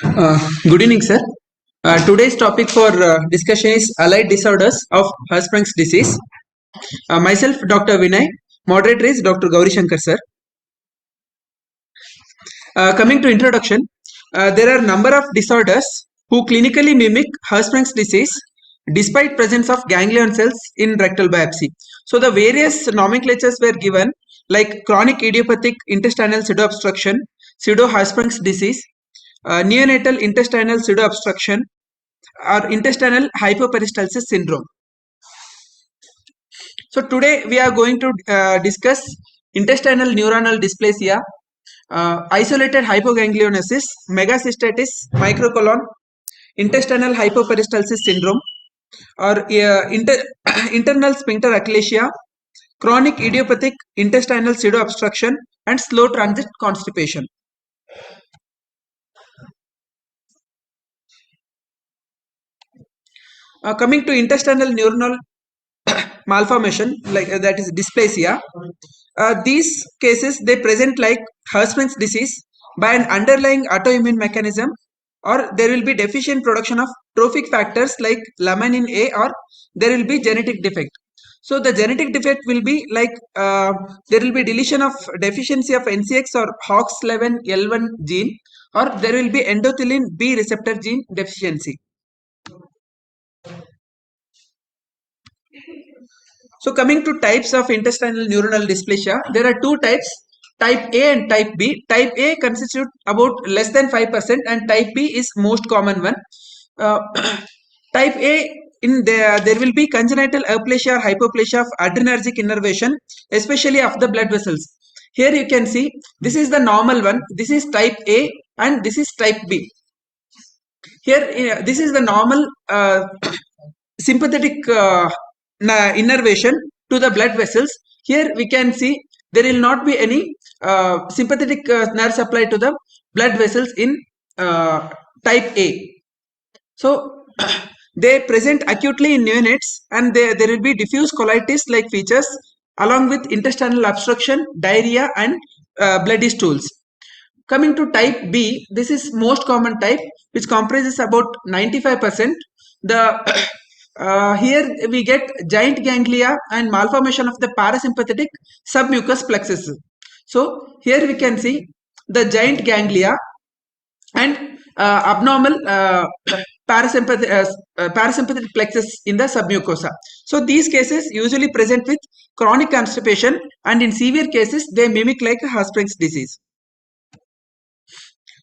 Good evening, sir. Today's topic for discussion is allied disorders of Hirschsprung's disease. Myself, Dr. Vinay. Moderator is Dr. Gauri Shankar, sir. Coming to introduction, there are number of disorders who clinically mimic Hirschsprung's disease despite presence of ganglion cells in rectal biopsy. So the various nomenclatures were given like chronic idiopathic intestinal pseudoobstruction, pseudo-Hirschsprung's disease, neonatal intestinal pseudoobstruction, or intestinal hypoperistalsis syndrome. So today we are going to discuss intestinal neuronal dysplasia, isolated hypoganglionosis, megacystitis, microcolon, intestinal hypoperistalsis syndrome, or internal sphincter achalasia, chronic idiopathic intestinal pseudoobstruction, and slow transit constipation. Coming to intestinal neuronal malformation, like that is dysplasia. These cases they present like Hirschsprung's disease by an underlying autoimmune mechanism, or there will be deficient production of trophic factors like laminin A, or there will be genetic defect. So the genetic defect will be like there will be deletion of deficiency of NCX or HOX11L1 gene, or there will be endothelin B receptor gene deficiency. So coming to types of intestinal neuronal dysplasia, there are two types, type A and type B. Type A constitute about less than 5% and type B is most common one. Uh, type A, there will be congenital aplasia or hypoplasia of adrenergic innervation, especially of the blood vessels. Here you can see this is the normal one, this is type A and this is type B. Here this is the normal sympathetic innervation to the blood vessels. Here we can see there will not be any sympathetic nerve supply to the blood vessels in type A. So they present acutely in neonates, and there will be diffuse colitis like features along with intestinal obstruction, diarrhea, and bloody stools. Coming to type B, this is most common type, which comprises about 95%. The here we get giant ganglia and malformation of the parasympathetic submucous plexus. So here we can see the giant ganglia and abnormal parasympathetic plexus in the submucosa. So these cases usually present with chronic constipation, and in severe cases they mimic like Hirschsprung's disease.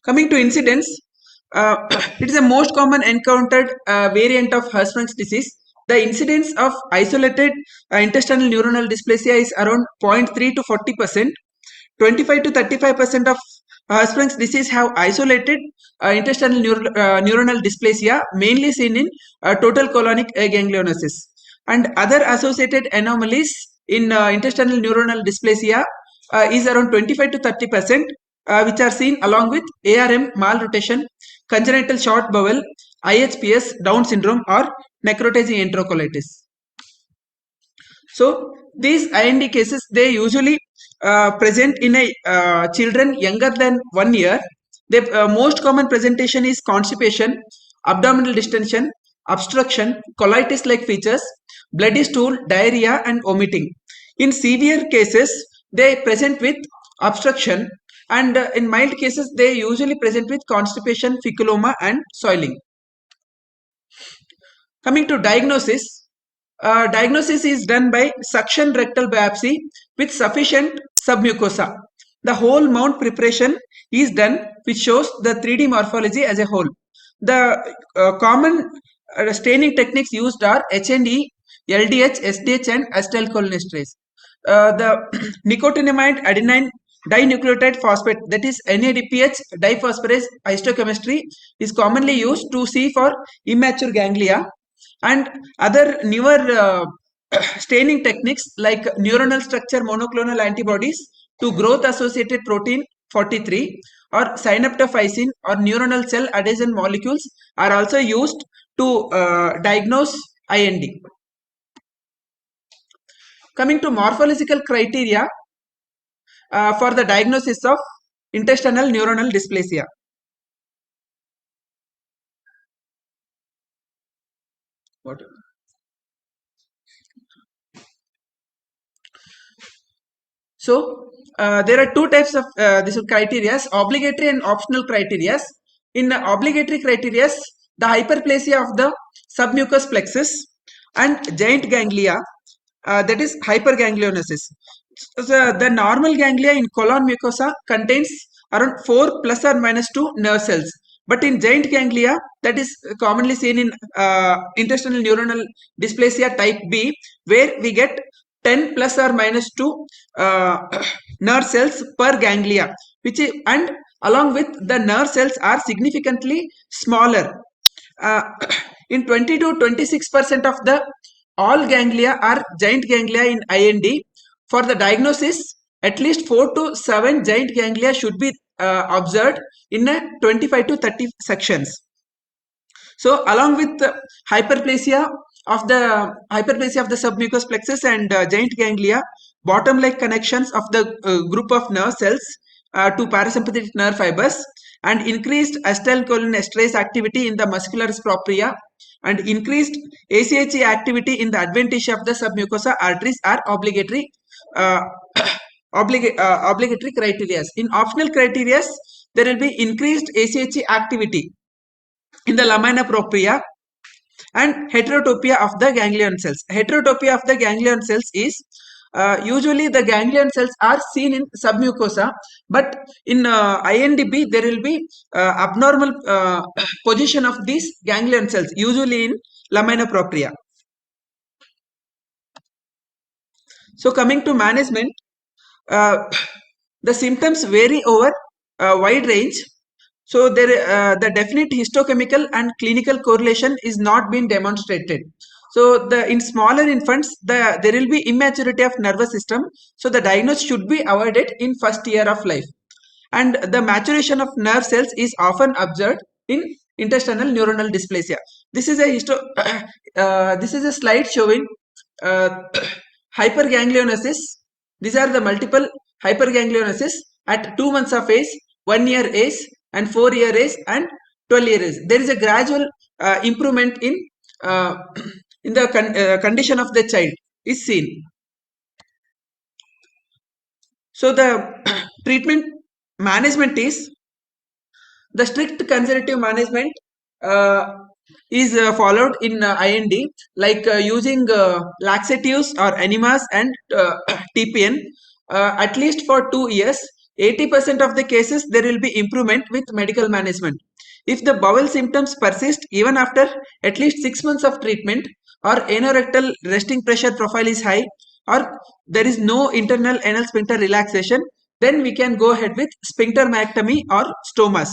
Coming to incidence, it is the most common encountered variant of Hirschsprung's disease. The incidence of isolated intestinal neuronal dysplasia is around 0.3 to 40%. 25 to 35% of Hirschsprung's disease have isolated intestinal neuronal dysplasia, mainly seen in total colonic ganglionosis. And other associated anomalies in intestinal neuronal dysplasia is around 25 to 30%, which are seen along with ARM malrotation, congenital short bowel, IHPS, Down syndrome, or necrotizing enterocolitis. So these IND cases they usually present in a children younger than 1 year. The most common presentation is constipation, abdominal distension, obstruction, colitis-like features, bloody stool, diarrhea, and vomiting. In severe cases, they present with obstruction, and in mild cases, they usually present with constipation, feculoma, and soiling. Coming to diagnosis, diagnosis is done by suction rectal biopsy with sufficient submucosa. The whole mount preparation is done, which shows the 3D morphology as a whole. The common staining techniques used are H&E, LDH, SDH, and acetylcholinesterase. The nicotinamide adenine dinucleotide phosphate, that is NADPH diphosphorase histochemistry, is commonly used to see for immature ganglia, and other newer staining techniques like neuronal structure monoclonal antibodies to growth associated protein 43 or synaptophysin or neuronal cell adhesion molecules are also used to diagnose IND. Coming to morphological criteria for the diagnosis of intestinal neuronal dysplasia. What? So there are two types of this criteria: obligatory and optional criteria. In obligatory criteria, the hyperplasia of the submucous plexus and giant ganglia, that is hyperganglionosis. So the normal ganglia in colon mucosa contains around 4 plus or minus 2 nerve cells. But in giant ganglia, that is commonly seen in intestinal neuronal dysplasia type B, where we get 10 plus or minus 2 uh, nerve cells per ganglia, and along with the nerve cells are significantly smaller. Uh, in 20 to 26% of the all ganglia are giant ganglia in IND. For the diagnosis, at least 4 to 7 giant ganglia should be observed in a 25 to 30 sections. So along with the hyperplasia of the submucous plexus and giant ganglia, bottom-like connections of the group of nerve cells to parasympathetic nerve fibers, and increased acetylcholinesterase activity in the muscularis propria, and increased ACHE activity in the adventitia of the submucosa arteries are obligatory uh, obligatory criteria. In optional criteria, there will be increased ACHE activity in the lamina propria and heterotopia of the ganglion cells. Heterotopia of the ganglion cells is usually the ganglion cells are seen in submucosa, but in INDB there will be abnormal position of these ganglion cells, usually in lamina propria. So coming to management, uh, the symptoms vary over a wide range. So the definite histochemical and clinical correlation is not been demonstrated. So in smaller infants, there will be immaturity of nervous system. So the diagnosis should be avoided in first year of life. And the maturation of nerve cells is often observed in intestinal neuronal dysplasia. This is a this is a slide showing uh, hyperganglionosis. These are the multiple hyperganglionosis at 2 months of age, 1 year age, and 4 year age, and 12 year age. There is a gradual improvement in uh, in the condition of the child is seen. So the treatment management is the strict conservative management uh, is followed in IND, like using laxatives or enemas and TPN at least for 2 years. 80% of the cases there will be improvement with medical management. If the bowel symptoms persist even after at least 6 months of treatment, or anorectal resting pressure profile is high, or there is no internal anal sphincter relaxation, then we can go ahead with sphincter myectomy or stomas.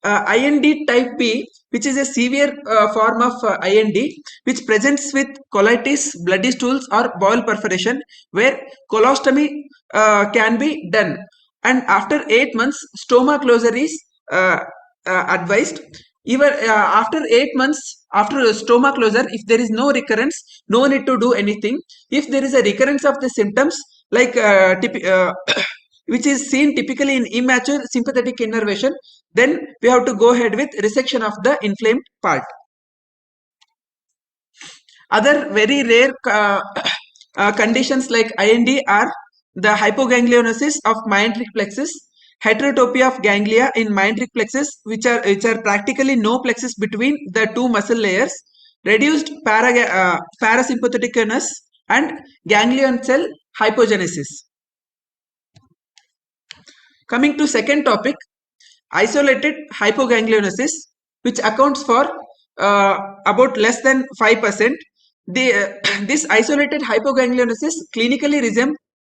IND type B, which is a severe form of IND, which presents with colitis, bloody stools, or bowel perforation, where colostomy can be done. And after 8 months, stoma closure is advised. Even after 8 months, after stoma closure, if there is no recurrence, no need to do anything. If there is a recurrence of the symptoms, like which is seen typically in immature sympathetic innervation, then we have to go ahead with resection of the inflamed part. Other very rare conditions like IND are the hypoganglionosis of myenteric plexus, heterotopia of ganglia in myenteric plexus, which are practically no plexus between the two muscle layers, reduced parasympatheticness, and ganglion cell hypogenesis. Coming to second topic, isolated hypoganglionosis, which accounts for about less than 5%. This isolated hypoganglionosis clinically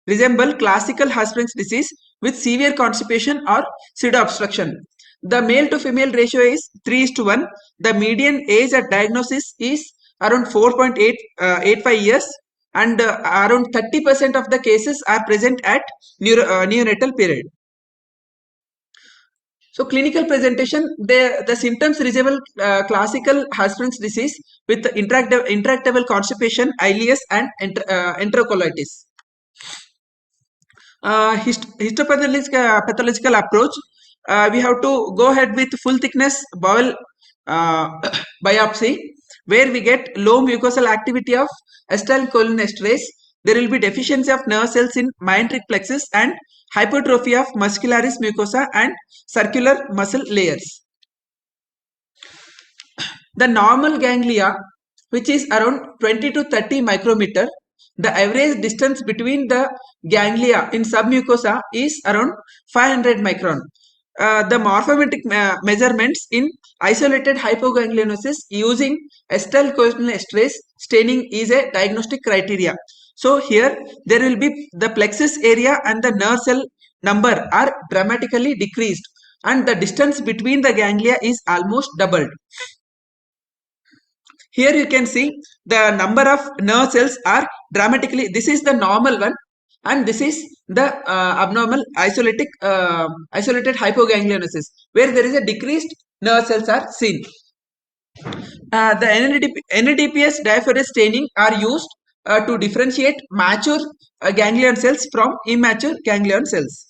resemble classical Hirschsprung's disease with severe constipation or pseudo-obstruction. The male to female ratio is 3:1. The median age at diagnosis is around 4.85 years, and around 30% of the cases are present at neonatal period. So clinical presentation, the symptoms resemble classical Hirschsprung's disease with intractable constipation, ileus, and enterocolitis. Pathological approach, we have to go ahead with full thickness bowel biopsy, where we get low mucosal activity of acetylcholinesterase. There will be deficiency of nerve cells in myenteric plexus and hypertrophy of muscularis mucosa and circular muscle layers. The normal ganglia, which is around 20 to 30 micrometer, the average distance between the ganglia in submucosa is around 500 micron. The morphometric measurements in isolated hypoganglionosis using acetylcholinesterase staining is a diagnostic criteria. So here there will be the plexus area and the nerve cell number are dramatically decreased, and the distance between the ganglia is almost doubled. Here you can see the number of nerve cells are dramatically, this is the normal one and this is the abnormal isolated hypoganglionosis where there is a decreased nerve cells are seen. The NADPS diaphoresis staining are used to differentiate mature ganglion cells from immature ganglion cells.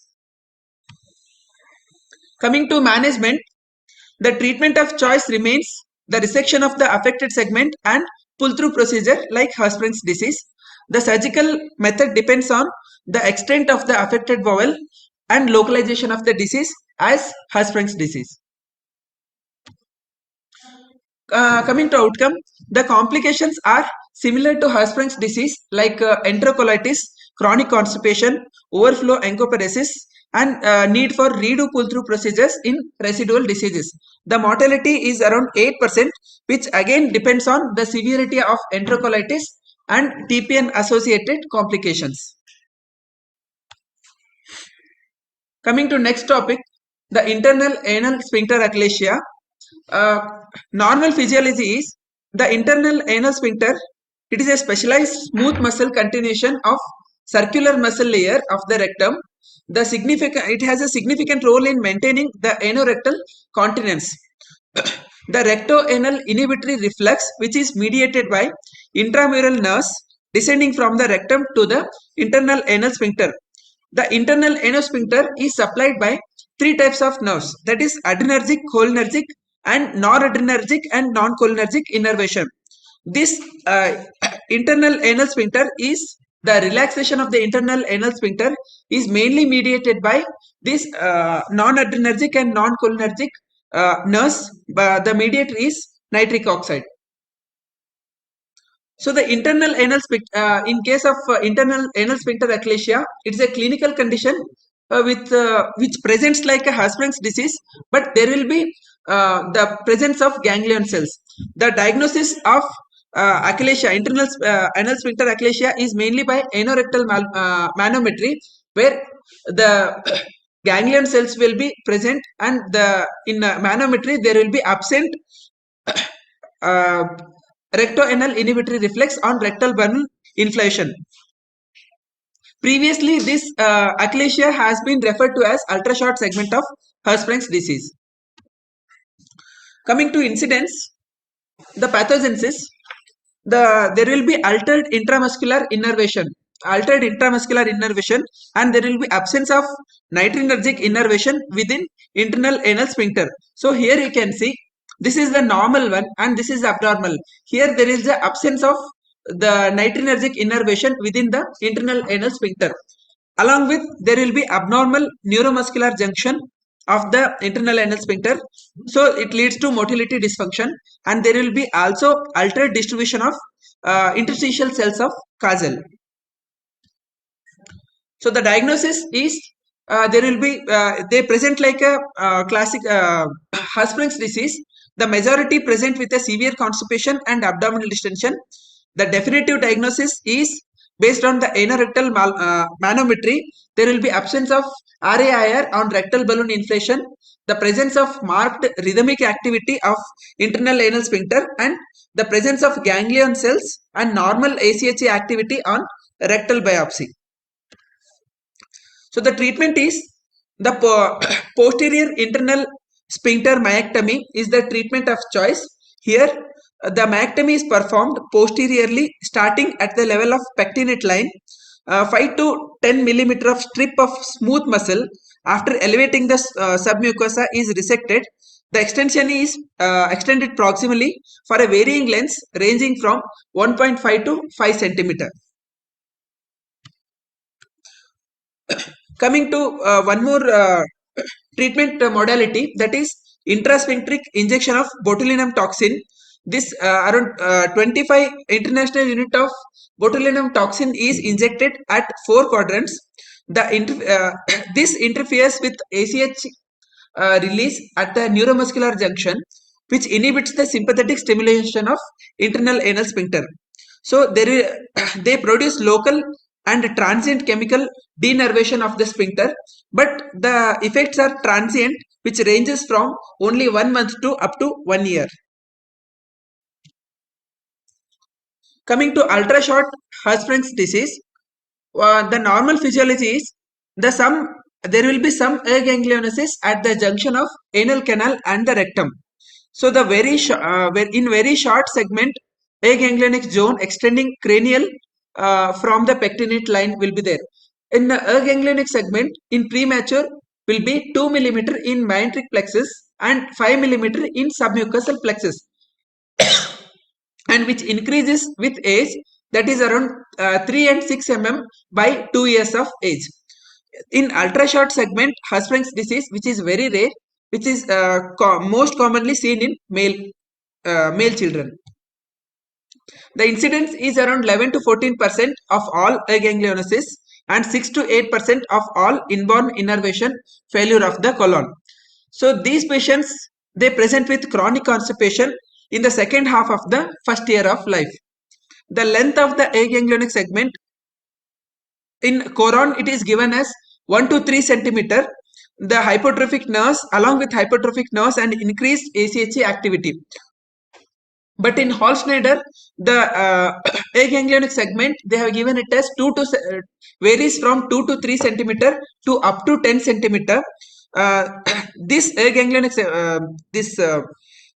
Coming to management, the treatment of choice remains the resection of the affected segment and pull-through procedure like Hirschsprung's disease. The surgical method depends on the extent of the affected bowel and localization of the disease as Hirschsprung's disease. Coming to outcome, the complications are similar to Hirschsprung's disease like enterocolitis, chronic constipation, overflow encoparesis, and need for redo pull-through procedures in residual diseases. The mortality is around 8%, which again depends on the severity of enterocolitis and TPN associated complications. Coming to next topic, the internal anal sphincter achalasia. Normal physiology is the internal anal sphincter. It is a specialized smooth muscle continuation of circular muscle layer of the rectum. It has a significant role in maintaining the anorectal continence. The rectoanal inhibitory reflex, which is mediated by intramural nerves descending from the rectum to the internal anal sphincter. The internal anal sphincter is supplied by three types of nerves, that is adrenergic, cholinergic, and noradrenergic and non-cholinergic innervation. This internal anal sphincter is the relaxation of the internal anal sphincter is mainly mediated by this non-adrenergic and non-cholinergic nerves. The mediator is nitric oxide. So the internal anal sphincter, in case of internal anal sphincter achalasia, it is a clinical condition which presents like a Hirschsprung's disease, but there will be the presence of ganglion cells. The diagnosis of achalasia, internal anal sphincter achalasia, is mainly by anorectal manometry, where the ganglion cells will be present, and in manometry there will be absent rectoanal inhibitory reflex on rectal bundle inflation. Previously, this achalasia has been referred to as ultra-short segment of Hirschsprung's disease. Coming to incidence, the pathogenesis, there will be altered intramuscular innervation, and there will be absence of nitrinergic innervation within internal anal sphincter. So here you can see this is the normal one and this is abnormal. Here there is the absence of the nitrinergic innervation within the internal anal sphincter. Along with there will be abnormal neuromuscular junction of the internal anal sphincter, so it leads to motility dysfunction, and there will be also altered distribution of interstitial cells of Castle. So the diagnosis is there will be they present like a classic Hirschsprung's disease. The majority present with a severe constipation and abdominal distension. The definitive diagnosis is based on the anorectal manometry. There will be absence of RAIR on rectal balloon inflation, the presence of marked rhythmic activity of internal anal sphincter, and the presence of ganglion cells and normal ACHA activity on rectal biopsy. So the treatment is the posterior internal sphincter myectomy is the treatment of choice. Here the myectomy is performed posteriorly starting at the level of pectinate line. 5 to 10 millimeter of strip of smooth muscle after elevating the submucosa is resected. The extension is extended proximally for a varying lengths ranging from 1.5 to 5 centimeter. Coming to one more treatment modality, that is intrasphincteric injection of botulinum toxin. This around 25 international unit of botulinum toxin is injected at 4 quadrants. This interferes with ACH release at the neuromuscular junction, which inhibits the sympathetic stimulation of internal anal sphincter. So they produce local and transient chemical denervation of the sphincter, but the effects are transient, which ranges from only 1 month to up to 1 year. Coming to ultra short Hirschsprung's disease, the normal physiology is there will be some aganglionosis at the junction of anal canal and the rectum. So the in very short segment, aganglionic zone extending cranial from the pectinate line will be there. In the aganglionic segment, in premature will be 2 millimeter in myenteric plexus and 5 millimeter in submucosal plexus, and which increases with age, that is around 3 and 6 mm by 2 years of age. In ultra short segment Hirschsprung's disease, which is very rare, which is most commonly seen in male children. The incidence is around 11 to 14% of all aganglionosis and 6 to 8% of all inborn innervation failure of the colon. So these patients, they present with chronic constipation in the second half of the first year of life. The length of the aganglionic segment in Coron, it is given as 1 to 3 centimeter. The hypertrophic nerves, along with hypertrophic nerves and increased ACHE activity. But in Hall-Schneider, the aganglionic segment, they have given it as varies from 2 to 3 centimeter to up to 10 centimeter. This aganglionic,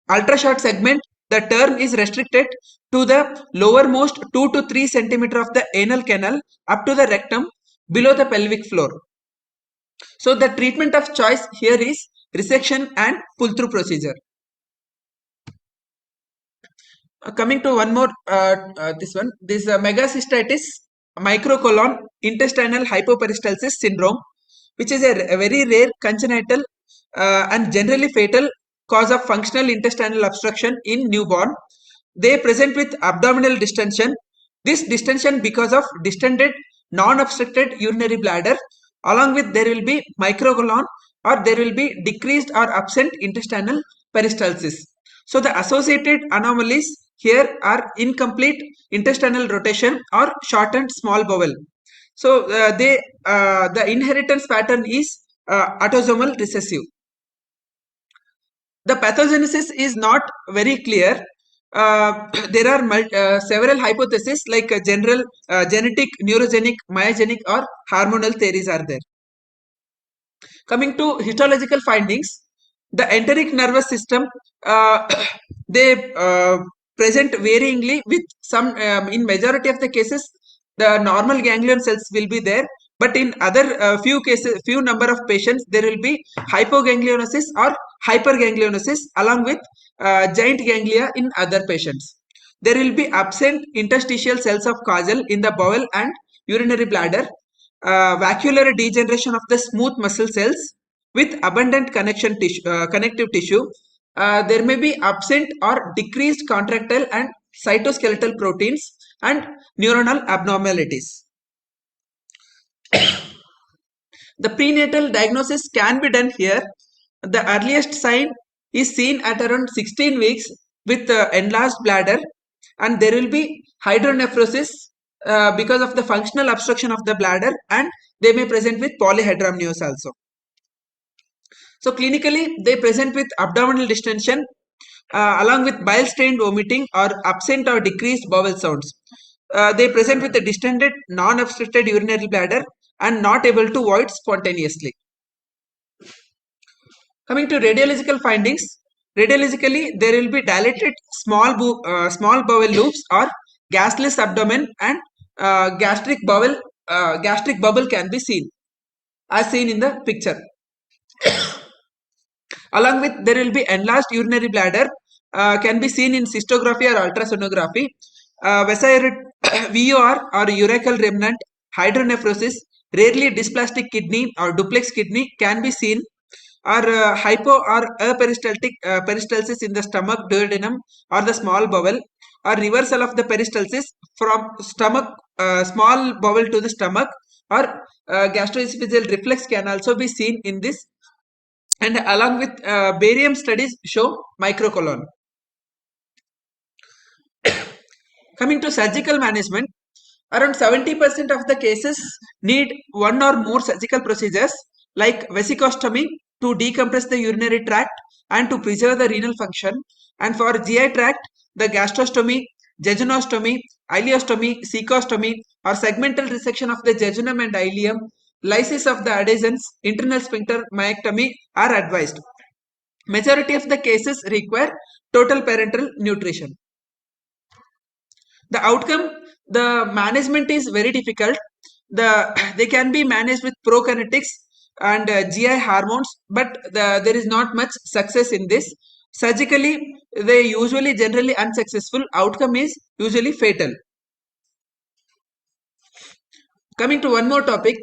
ultra short segment, the term is restricted to the lowermost 2 to 3 centimeter of the anal canal up to the rectum below the pelvic floor. So the treatment of choice here is resection and pull-through procedure. Coming to one more, this megacystitis microcolon intestinal hypoperistalsis syndrome, which is a very rare congenital and generally fatal cause of functional intestinal obstruction in newborn. They present with abdominal distension. This distension because of distended non-obstructed urinary bladder, along with there will be microcolon or there will be decreased or absent intestinal peristalsis. So the associated anomalies here are incomplete intestinal rotation or shortened small bowel. So the inheritance pattern is autosomal recessive. The pathogenesis is not very clear. There are several hypotheses like general genetic, neurogenic, myogenic or hormonal theories are there. Coming to histological findings, the enteric nervous system, they present varyingly with some, in majority of the cases, the normal ganglion cells will be there, but in other few number of patients, there will be hypoganglionosis or hyperganglionosis along with giant ganglia in other patients. There will be absent interstitial cells of Kajal in the bowel and urinary bladder, vacuolar degeneration of the smooth muscle cells with abundant connective tissue. There may be absent or decreased contractile and cytoskeletal proteins and neuronal abnormalities. The prenatal diagnosis can be done here. The earliest sign is seen at around 16 weeks with enlarged bladder, and there will be hydronephrosis because of the functional obstruction of the bladder, and they may present with polyhydramnios also. So clinically, they present with abdominal distension along with bile stained vomiting or absent or decreased bowel sounds. They present with a distended non-obstructed urinary bladder and not able to void spontaneously. Coming to radiological findings, radiologically there will be dilated small bowel loops or gasless abdomen, and gastric bubble can be seen as seen in the picture. Along with there will be enlarged urinary bladder, can be seen in cystography or ultrasonography. VUR or urachal remnant hydronephrosis, rarely dysplastic kidney or duplex kidney can be seen, or hypo or aperistaltic peristalsis in the stomach, duodenum or the small bowel, or reversal of the peristalsis from stomach, small bowel to the stomach, or gastroesophageal reflux can also be seen in this, and along with barium studies show microcolon. Coming to surgical management, around 70% of the cases need one or more surgical procedures like vesicostomy to decompress the urinary tract and to preserve the renal function. And for GI tract, the gastrostomy, jejunostomy, ileostomy, cecostomy, or segmental resection of the jejunum and ileum, lysis of the adhesions, internal sphincter myectomy are advised. Majority of the cases require total parenteral nutrition. The outcome, the management is very difficult. They can be managed with prokinetics and GI hormones, but there is not much success in this. Surgically, they usually generally unsuccessful. Outcome is usually fatal. Coming to one more topic,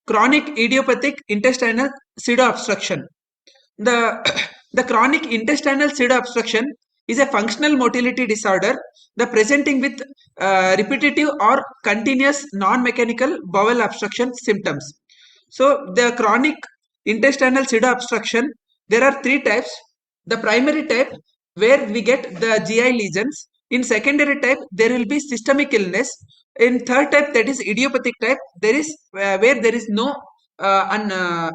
chronic idiopathic intestinal pseudo-obstruction. The, the chronic intestinal pseudo-obstruction is a functional motility disorder, the presenting with repetitive or continuous non-mechanical bowel obstruction symptoms. So the chronic intestinal pseudo-obstruction, there are three types. The primary type, where we get the GI lesions. In secondary type, there will be systemic illness. In third type, that is idiopathic type, there is where there is no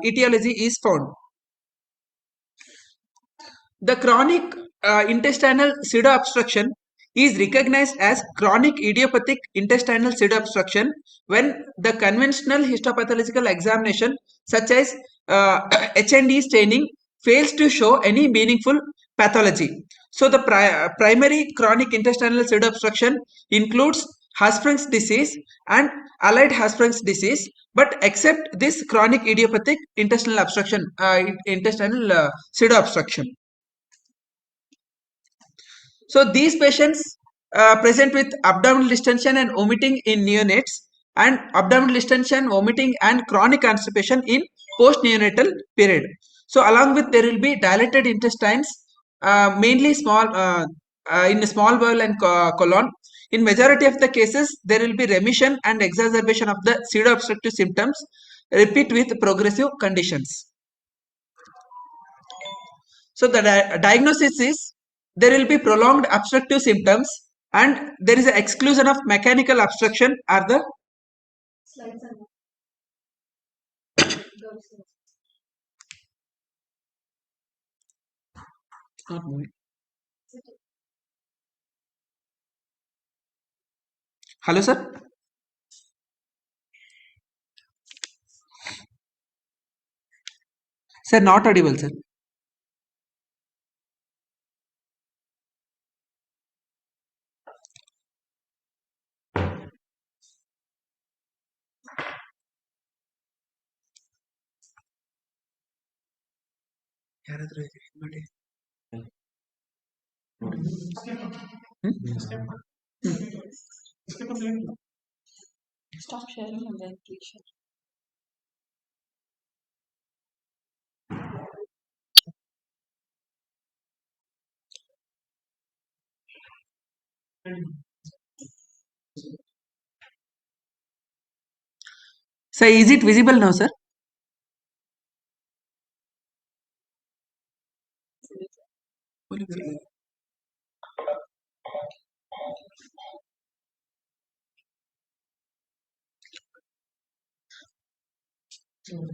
etiology is found. The chronic intestinal pseudo-obstruction is recognized as chronic idiopathic intestinal pseudo-obstruction when the conventional histopathological examination such as H&E staining fails to show any meaningful pathology. So the primary chronic intestinal pseudo-obstruction includes Hirschsprung's disease and allied Hirschsprung's disease, but except this chronic idiopathic intestinal obstruction, intestinal pseudo-obstruction. So these patients present with abdominal distension and vomiting in neonates, and abdominal distension, vomiting and chronic constipation in post-neonatal period. So along with there will be dilated intestines, mainly small in the small bowel and colon. In majority of the cases, there will be remission and exacerbation of the pseudo-obstructive symptoms, repeat with progressive conditions. So the diagnosis is there will be prolonged obstructive symptoms and there is an exclusion of mechanical obstruction are the not moving. Hello sir. Sir, not audible sir. ಯಾರಾದ್ರೂ ಇದ್ ಮಾಡಿ. Stop sharing and then please share. Sir, is it visible now sir?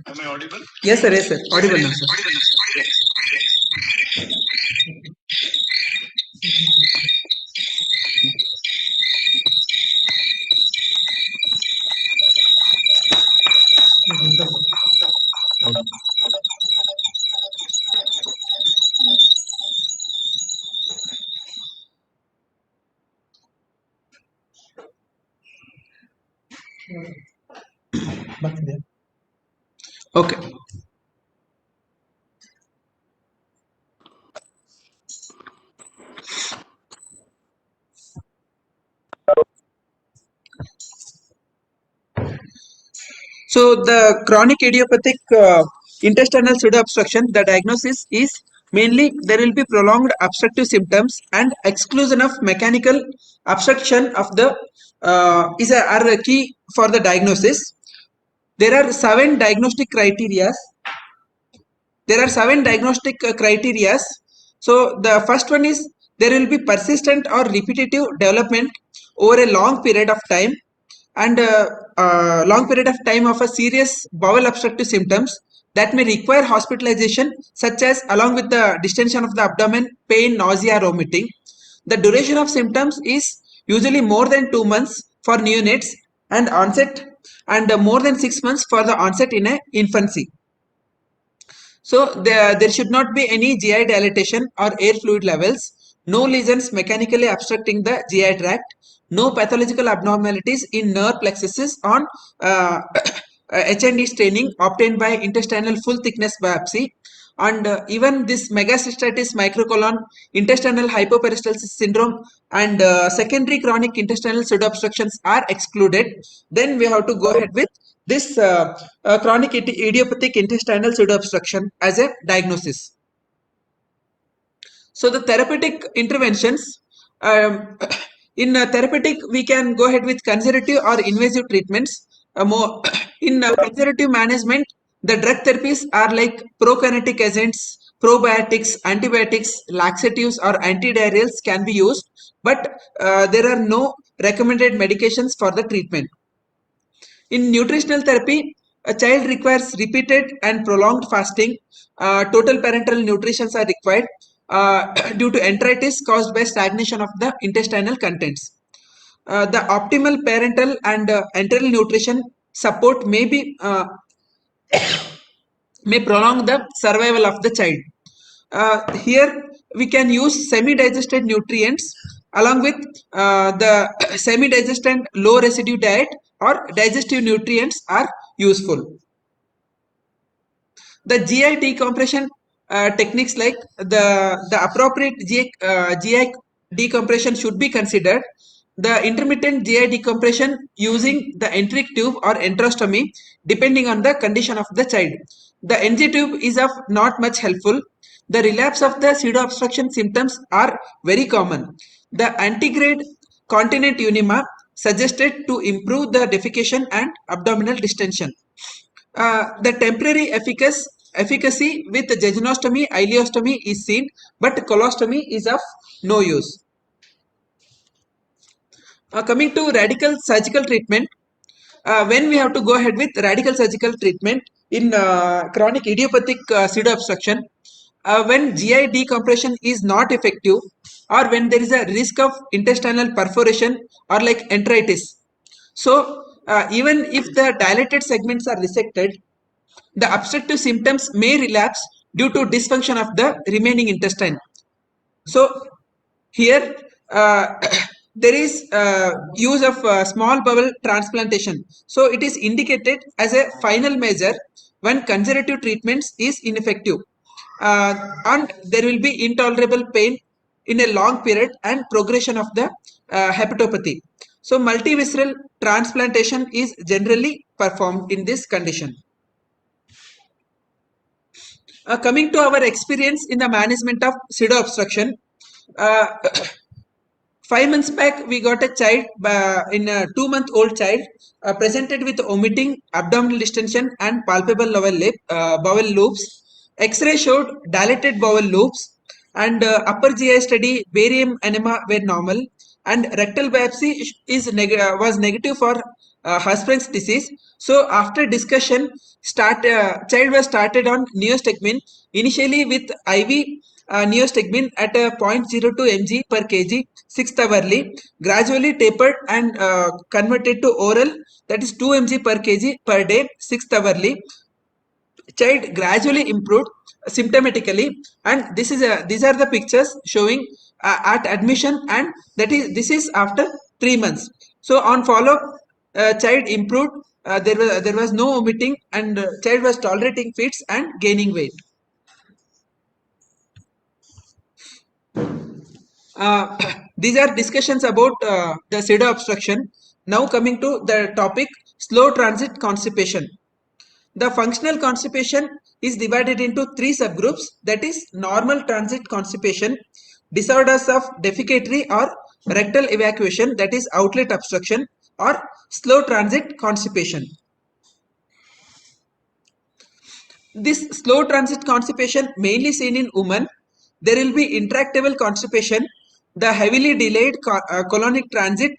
Am I audible? Yes sir, yes sir, audible now sir. Okay. So the chronic idiopathic intestinal pseudo obstruction, the diagnosis is mainly there will be prolonged obstructive symptoms and exclusion of mechanical obstruction of the are a key for the diagnosis. There are seven diagnostic criteria. There are seven diagnostic criteria. So the first one is there will be persistent or repetitive development over a long period of time, and long period of time of a serious bowel obstructive symptoms that may require hospitalization, such as along with the distension of the abdomen, pain, nausea, vomiting. The duration of symptoms is usually more than 2 months for neonates and onset, and more than 6 months for the onset in a infancy. So there should not be any GI dilatation or air fluid levels, no lesions mechanically obstructing the GI tract, no pathological abnormalities in nerve plexuses on HND staining obtained by intestinal full thickness biopsy, and even this megacystitis microcolon, intestinal hypoperistalsis syndrome, and secondary chronic intestinal pseudo obstructions are excluded. Then we have to go ahead with this chronic idiopathic intestinal pseudo obstruction as a diagnosis. So the therapeutic interventions, in therapeutic we can go ahead with conservative or invasive treatments. More in conservative management, the drug therapies are like prokinetic agents, probiotics, antibiotics, laxatives, or antidiarrheals can be used, but there are no recommended medications for the treatment. In nutritional therapy, a child requires repeated and prolonged fasting. Total parenteral nutritions are required due to enteritis caused by stagnation of the intestinal contents. The optimal parental and enteral nutrition support may prolong the survival of the child. Here we can use semi-digested nutrients along with the semi-digested low residue diet, or digestive nutrients are useful. The GI decompression techniques, like the appropriate GI decompression should be considered. The intermittent GI decompression using the enteric tube or enterostomy, depending on the condition of the child. The NG tube is of not much helpful. The relapse of the pseudo obstruction symptoms are very common. The antegrade continent enema suggested to improve the defecation and abdominal distension. The temporary efficacy with jejunostomy, ileostomy is seen, but colostomy is of no use. Coming to radical surgical treatment, when we have to go ahead with radical surgical treatment in chronic idiopathic pseudo obstruction, when GI decompression is not effective, or when there is a risk of intestinal perforation or like enteritis. So even if the dilated segments are resected, the obstructive symptoms may relapse due to dysfunction of the remaining intestine. So here there is use of small bowel transplantation. So it is indicated as a final measure when conservative treatments is ineffective, and there will be intolerable pain in a long period and progression of the hepatopathy. So multivisceral transplantation is generally performed in this condition. Coming to our experience in the management of pseudo obstruction, 5 months back we got a child, in a 2-month-old child, presented with vomiting, abdominal distension, and palpable bowel loops. X-ray showed dilated bowel loops, and upper GI study barium enema were normal, and rectal biopsy was negative for Hirschsprung's disease. So after discussion, child was started on neostigmine, initially with IV neostigmine at 0.02 mg per kg 6th hourly, gradually tapered and converted to oral, that is 2 mg per kg per day 6th hourly. Child gradually improved symptomatically, and these are the pictures showing at admission, and this is after 3 months. So on follow-up, child improved. There was no vomiting, and child was tolerating feeds and gaining weight. These are discussions about the pseudo obstruction. Now coming to the topic, slow transit constipation. The functional constipation is divided into three subgroups, that is normal transit constipation, disorders of defecatory or rectal evacuation, that is outlet obstruction, or slow transit constipation. This slow transit constipation mainly seen in women. There will be intractable constipation, the heavily delayed colonic transit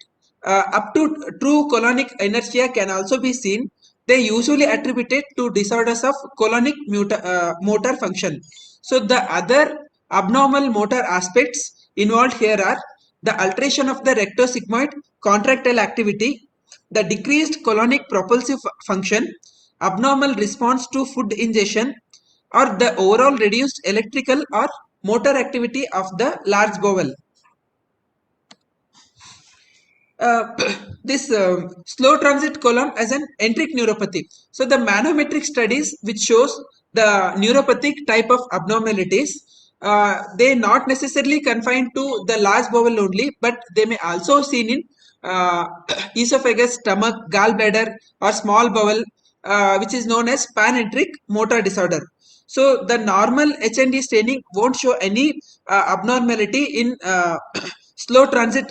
up to true colonic inertia can also be seen. They usually attribute it to disorders of colonic motor function. So the other abnormal motor aspects involved here are the alteration of the rectosigmoid contractile activity, the decreased colonic propulsive function, abnormal response to food ingestion, or the overall reduced electrical or motor activity of the large bowel. This slow transit colon as an enteric neuropathy. So the manometric studies which shows the neuropathic type of abnormalities, they not necessarily confined to the large bowel only, but they may also seen in esophagus, stomach, gallbladder, or small bowel, which is known as panenteric motor disorder. So the normal HND staining won't show any abnormality in slow transit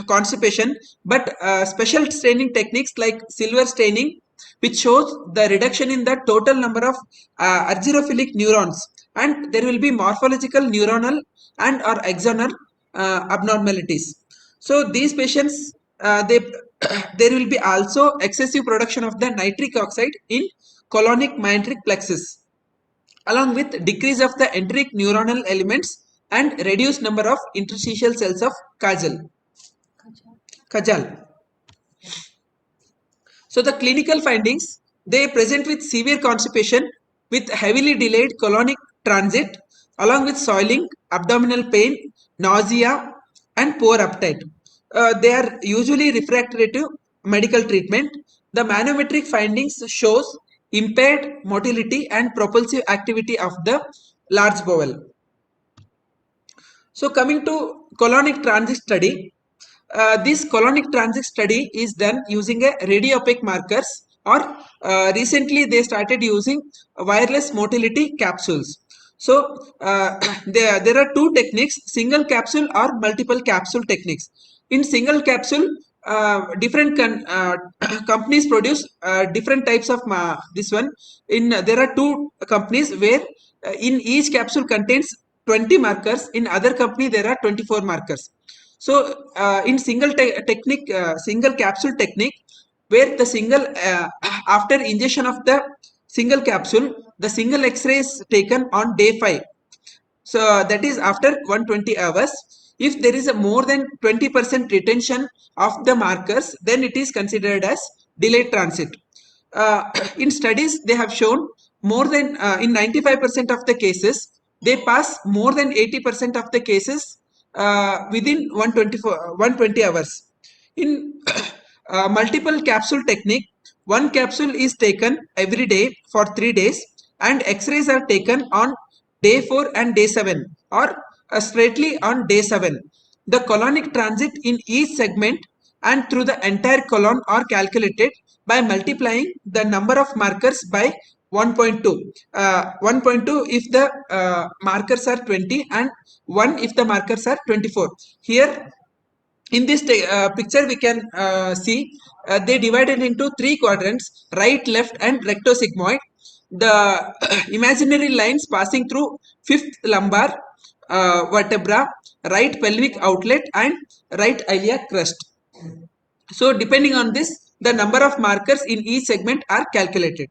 constipation, but special staining techniques like silver staining, which shows the reduction in the total number of argyrophilic neurons, and there will be morphological neuronal and or axonal abnormalities. So these patients, they there will be also excessive production of the nitric oxide in colonic mesenteric plexus, along with decrease of the enteric neuronal elements and reduced number of interstitial cells of Kajal. So the clinical findings, they present with severe constipation with heavily delayed colonic transit along with soiling, abdominal pain, nausea, and poor appetite. They are usually refractory to medical treatment. The manometric findings shows impaired motility and propulsive activity of the large bowel. So coming to colonic transit study, this colonic transit study is done using a radiopaque markers, or recently they started using wireless motility capsules. So there are two techniques, single capsule or multiple capsule techniques. In single capsule, different companies produce different types of this one. There are two companies where in each capsule contains 20 markers. In other company there are 24 markers. So in single technique, single capsule technique, where the single after ingestion of the single capsule, the single X-ray is taken on day 5. So that is after 120 hours. If there is a more than 20% retention of the markers, then it is considered as delayed transit. In studies, they have shown more than in 95% of the cases, they pass more than 80% of the cases within 120 hours. In multiple capsule technique, one capsule is taken every day for 3 days, and X-rays are taken on day 4 and day 7, or straightly on day 7. The colonic transit in each segment and through the entire colon are calculated by multiplying the number of markers by 1.2. 1.2 if the markers are 20, and 1 if the markers are 24. Here in this picture we can see they divided into three quadrants: right, left, and rectosigmoid. The imaginary lines passing through fifth lumbar vertebra, right pelvic outlet, and right iliac crest. So depending on this, the number of markers in each segment are calculated.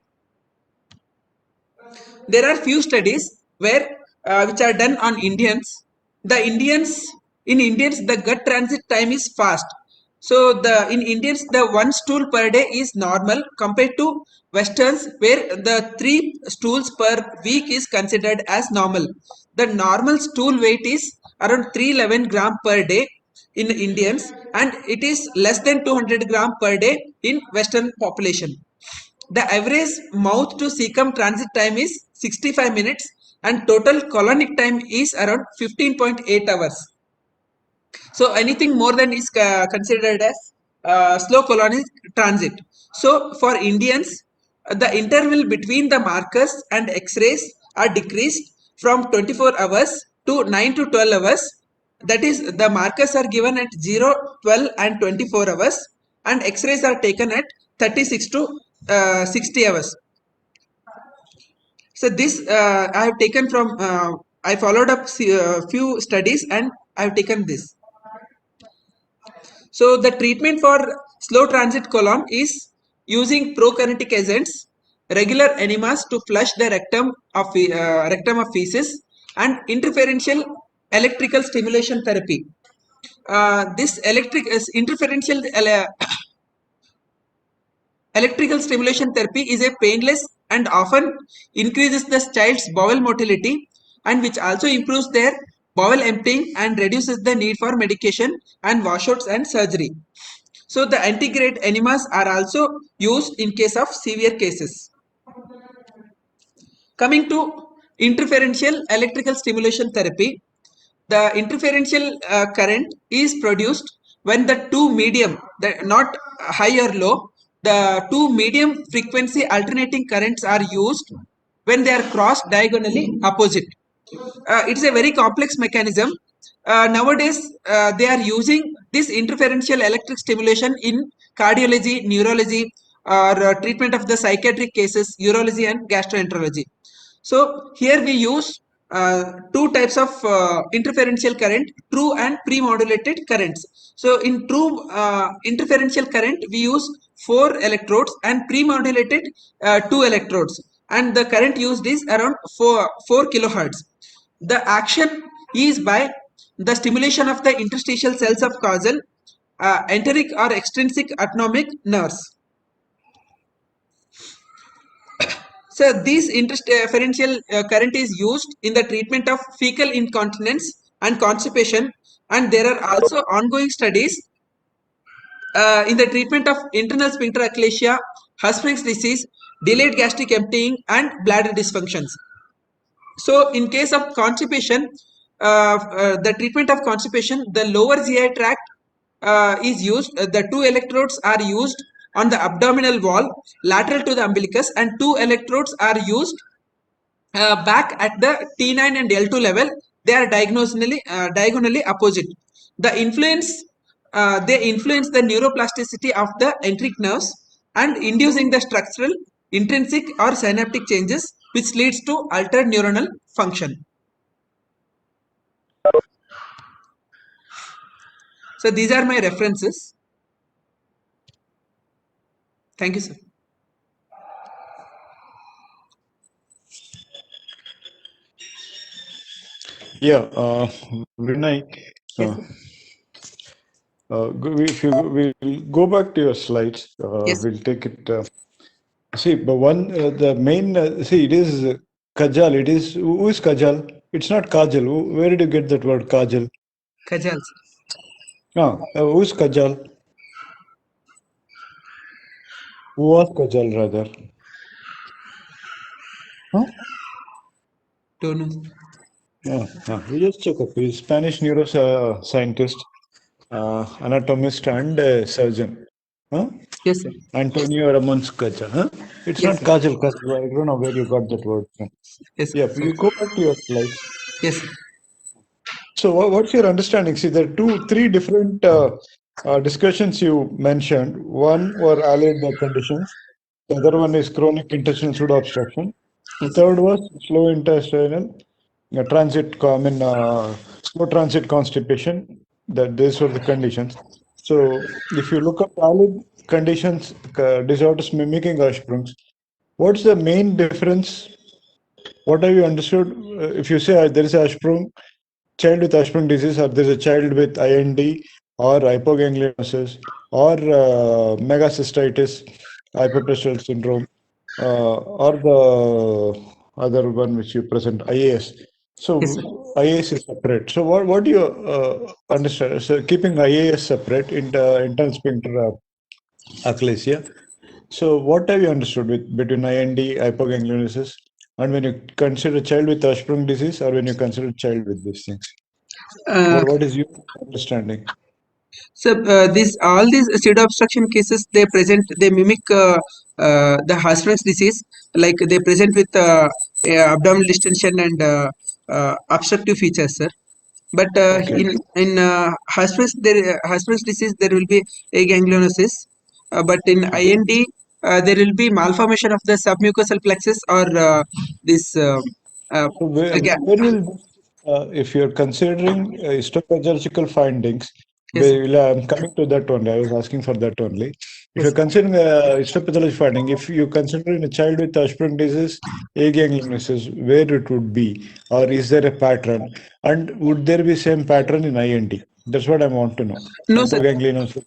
There are few studies where which are done on Indians. In Indians, the gut transit time is fast. So in Indians, the one stool per day is normal compared to Westerns, where the 3 stools per week is considered as normal. The normal stool weight is around 311 gram per day in Indians, and it is less than 200 gram per day in Western population. The average mouth to cecum transit time is 65 minutes, and total colonic time is around 15.8 hours. So anything more than is considered as slow colonic transit. So for Indians, the interval between the markers and X-rays are decreased from 24 hours to 9 to 12 hours. That is, the markers are given at 0, 12 and 24 hours, and X-rays are taken at 36 to 60 hours. So this I have taken from, I followed up few studies and I have taken this. So the treatment for slow transit colon is using prokinetic agents, regular enemas to flush the rectum of feces, and interferential electrical stimulation therapy. This interferential electrical stimulation therapy is a painless and often increases the child's bowel motility, and which also improves their bowel emptying and reduces the need for medication and washouts and surgery. So the antigrade enemas are also used in case of severe cases. Coming to interferential electrical stimulation therapy, the interferential current is produced when the two medium, not high or low, the two medium frequency alternating currents are used when they are crossed diagonally opposite. It's a very complex mechanism. Nowadays, they are using this interferential electric stimulation in cardiology, neurology, or treatment of the psychiatric cases, urology and gastroenterology. So here we use two types of interferential current, true and pre-modulated currents. So in true interferential current, we use 4 electrodes, and pre-modulated 2 electrodes, and the current used is around 4 kilohertz. The action is by the stimulation of the interstitial cells of causal, enteric or extrinsic autonomic nerves. So this interferential current is used in the treatment of fecal incontinence and constipation, and there are also ongoing studies in the treatment of internal sphincter achalasia, Hirschsprung's disease, delayed gastric emptying, and bladder dysfunctions. So in case of constipation, the treatment of constipation, the lower GI tract is used. The 2 electrodes are used on the abdominal wall lateral to the umbilicus, and 2 electrodes are used back at the T9 and L2 level. They are diagonally opposite. The they influence the neuroplasticity of the enteric nerves and inducing the structural, intrinsic or synaptic changes, which leads to altered neuronal function. So these are my references. Thank you, sir. Yeah, Vinay, Yes, we'll go back to your slides. Yes. We'll take it. See, but the main, see, it is Kajal. It is, who is Kajal? It's not Kajal. Where did you get that word Kajal? Kajal. No, who is Kajal? Who was Kajal, rather? Huh? Don't know. Yeah. We just check up. He's Spanish neuroscientist, anatomist, and surgeon. Huh? Yes, sir. Antonio Ramon Kajal. Huh? It's Yes, not sir. Kajal. I don't know where you got that word from. Yes, sir. Yeah, you go back to your slides. Yes, sir. So, what's your understanding? See, there are three different discussions you mentioned. One were allied conditions. The other one is chronic intestinal pseudo obstruction. Yes. Third was slow intestinal slow transit constipation. That these were the conditions. So, if you look up allied conditions, disorders mimicking Hirschsprung's, what's the main difference? What have you understood? If you say there is a Hirschsprung child with Hirschsprung disease, or there's a child with IND or hypoganglionosis or megacystitis, hyperpituitary syndrome, or the other one which you present, IAS. So Yes, sir. IAS is separate. So what do you understand? So keeping IAS separate in the internal sphincter achalasia. So what have you understood between IND, hypoganglionosis, and when you consider a child with Hirschsprung disease, or when you consider a child with these things? What is your understanding? So all these pseudo obstruction cases, they mimic the Hirschsprung's disease, like they present with abdominal distension and obstructive features, sir. But Okay. in Hirschsprung's disease there will be aganglionosis, but in IND there will be malformation of the submucosal plexus or this. So Aga- where will, if you're considering histopathological findings, Yes, sir. I'm coming to that only. I was asking for that only. If Yes. you're considering histopathology finding, if you consider in a child with Hirschsprung disease, aganglionosis, where it would be, or is there a pattern, and would there be same pattern in INT? That's what I want to know. No, sir. Hypoganglionosis.